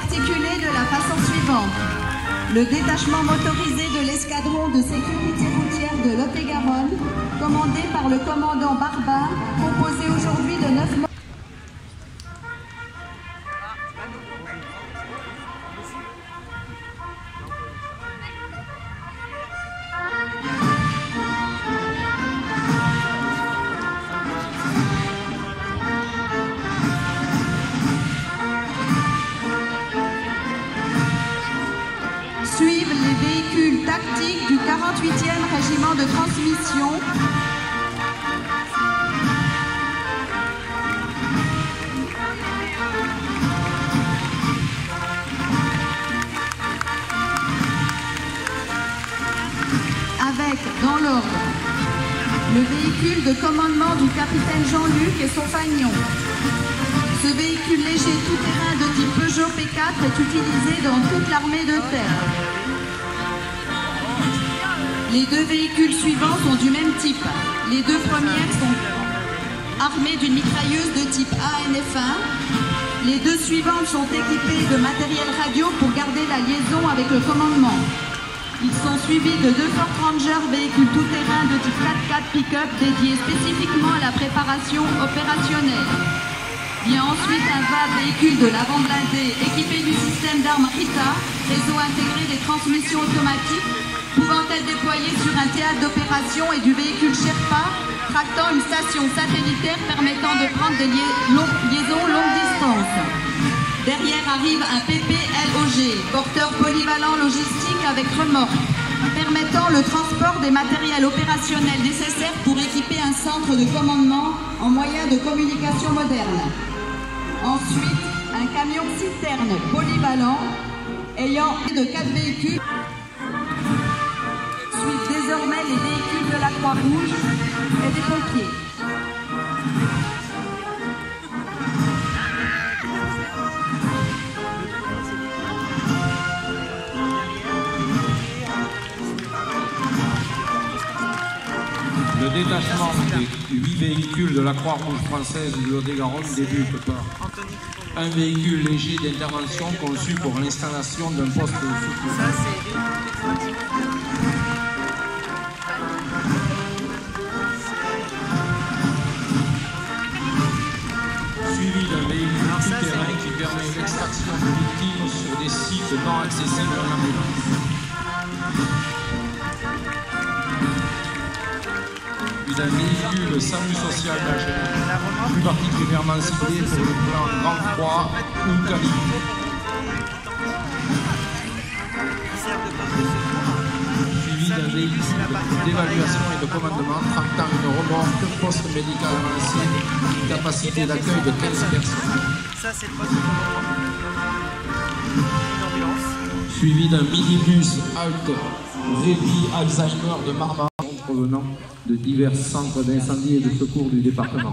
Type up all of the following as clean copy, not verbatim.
articulé de la façon suivante. Le détachement motorisé de l'escadron de sécurité routière de Lot-et-Garonne, commandé par le commandant Barba, composé aujourd'hui de 9 membres. Suivent les véhicules tactiques du 48e régiment de transmission, avec, dans l'ordre, le véhicule de commandement du capitaine Jean-Luc et son fanion. Ce véhicule léger tout-terrain de type Peugeot P4 est utilisé dans toute l'armée de terre. Les deux véhicules suivants sont du même type. Les deux premières sont armées d'une mitrailleuse de type ANF1. Les deux suivantes sont équipées de matériel radio pour garder la liaison avec le commandement. Ils sont suivis de deux Ford Ranger véhicules tout-terrain de type 4x4 pick-up dédiés spécifiquement à la préparation opérationnelle. Vient ensuite un VAB véhicule de l'avant blindé équipé du système d'armes RITA, réseau intégré des transmissions automatiques, pouvant être déployé sur un théâtre d'opération, et du véhicule Sherpa, tractant une station satellitaire permettant de prendre des liaisons longue distance. Derrière arrive un PPLOG, porteur polyvalent logistique avec remorque, permettant le transport des matériels opérationnels nécessaires pour équiper un centre de commandement en moyens de communication moderne. Ensuite, un camion citerne polyvalent ayant de 4 véhicules. Suivent désormais les véhicules de la Croix-Rouge et des pompiers. Le détachement des 8 véhicules de la Croix-Rouge française de Lot-et-Garonne débute par un véhicule léger d'intervention conçu pour l'installation d'un poste de secours. Suivi d'un véhicule tout-terrain qui permet l'extraction de victimes sur des sites non accessibles en ambulance. D'un véhicule SAMU social d'Agen, plus particulièrement ciblé pour le plan grand froid ou canicule. Suivi d'un véhicule d'évaluation et de commandement tractant une remorque post-médicale avancée, une capacité d'accueil de 15 personnes. Ça, c'est le poste de commandement. Une ambulance. Suivi d'un minibus Alt Répit Alzheimer de Marmande provenant de divers centres d'incendie et de secours du département.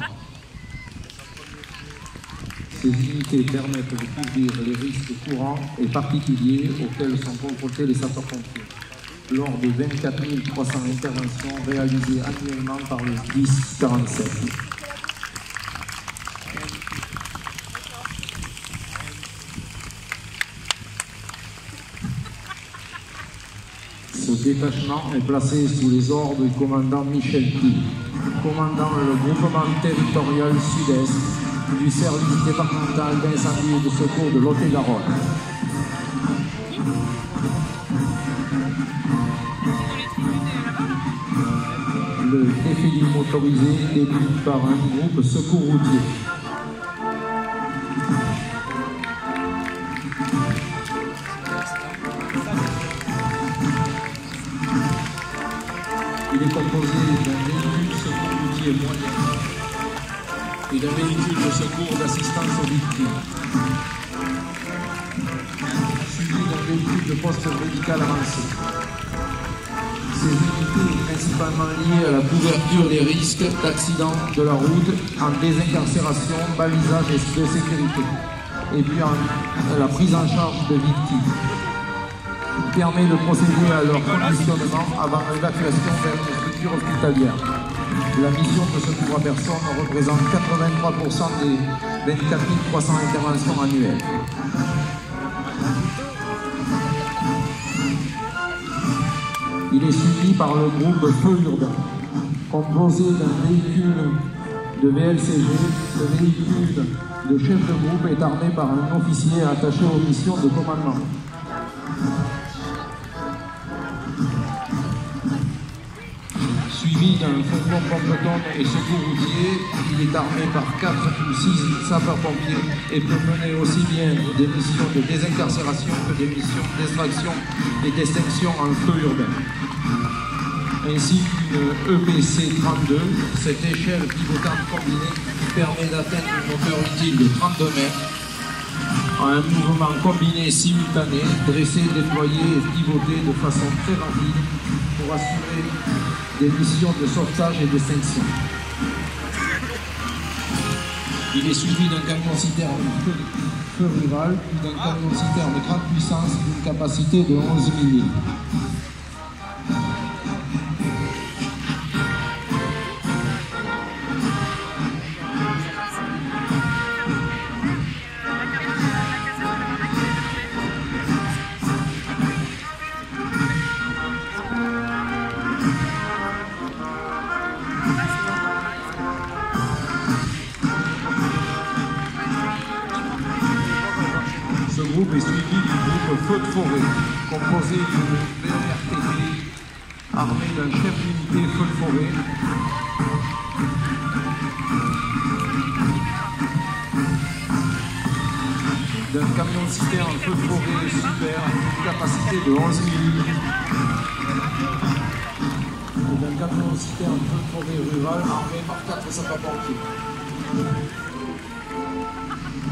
Ces unités permettent de couvrir les risques courants et particuliers auxquels sont confrontés les sapeurs-pompiers, lors de 24 300 interventions réalisées annuellement par le 1047. Ce détachement est placé sous les ordres du commandant Michel Pi, commandant le groupement territorial sud-est du service départemental d'incendie et de secours de Lot-et-Garonne. Le défilé motorisé débute par un groupe secours routier. Il est composé d'un véhicule secours routier moyen et d'un véhicule de secours d'assistance aux victimes, suivi d'un véhicule de poste médical avancé. Ces unités sont principalement liées à la couverture des risques d'accident de la route en désincarcération, balisage et de sécurité, et puis à la prise en charge de victimes. Il permet de procéder à leur conditionnement avant l'évacuation vers une structure hospitalière. La mission de secours à personne représente 83% des 24 300 interventions annuelles. Il est suivi par le groupe Feu Urbain, composé d'un véhicule de VLCG. Ce véhicule de chef de groupe est armé par un officier attaché aux missions de commandement. Suivi d'un fourgon pompe-tonne et secours routier, il est armé par 4 ou 6 sapeurs-pompiers et peut mener aussi bien des missions de désincarcération que des missions d'extraction et d'extinction en feu urbain. Ainsi qu'une EPC 32, cette échelle pivotante combinée permet d'atteindre une hauteur utile de 32 mètres à un mouvement combiné simultané, dressé, déployé et pivoté de façon très rapide pour assurer des missions de sauvetage et d'extinction. Il est suivi d'un camion-citerne feu rural, puis d'un camion-citerne grande puissance d'une capacité de 11 000 litres. Ce groupe est suivi du groupe Feu de Forêt, composé d'une VRTT armée d'un chef d'unité Feu de Forêt, d'un camion-citerne Feu de Forêt super, d'une capacité de 11 000 litres, et d'un camion-citerne Feu de Forêt rural armé par 4 sapeurs-pompiers.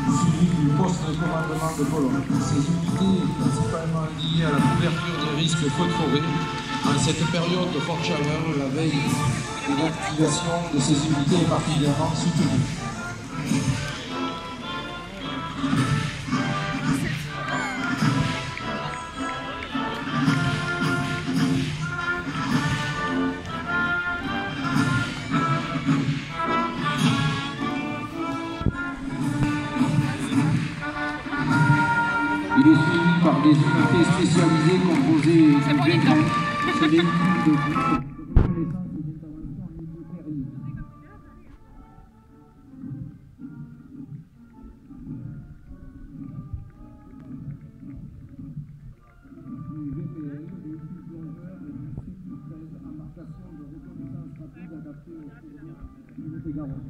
Suivi du poste de commandement de Cologne. Ces unités sont principalement liées à la couverture des risques feu de forêt. En cette période de forte chaleur, la veille et l'activation de ces unités est particulièrement soutenue. Il est suivi par des unités spécialisées composées du véhicule. Ce véhicule de reconnaissance et d'intervention en milieu périlleux. Du VPL, véhicule plongeur et du C-13, embarcation de reconnaissance rapide adaptée au cours du Garonne.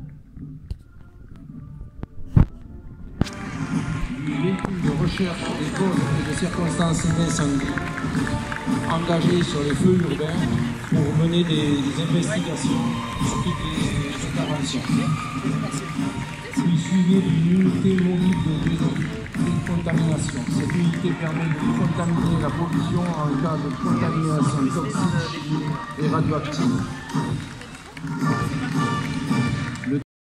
Du véhicule de recherche des causes et des circonstances d'incendie, engagé sur les feux urbains pour mener des investigations sur toutes les interventions. Puis suivi d'une unité mobile de décontamination. Cette unité permet de décontaminer la pollution en cas de contamination toxique et radioactive.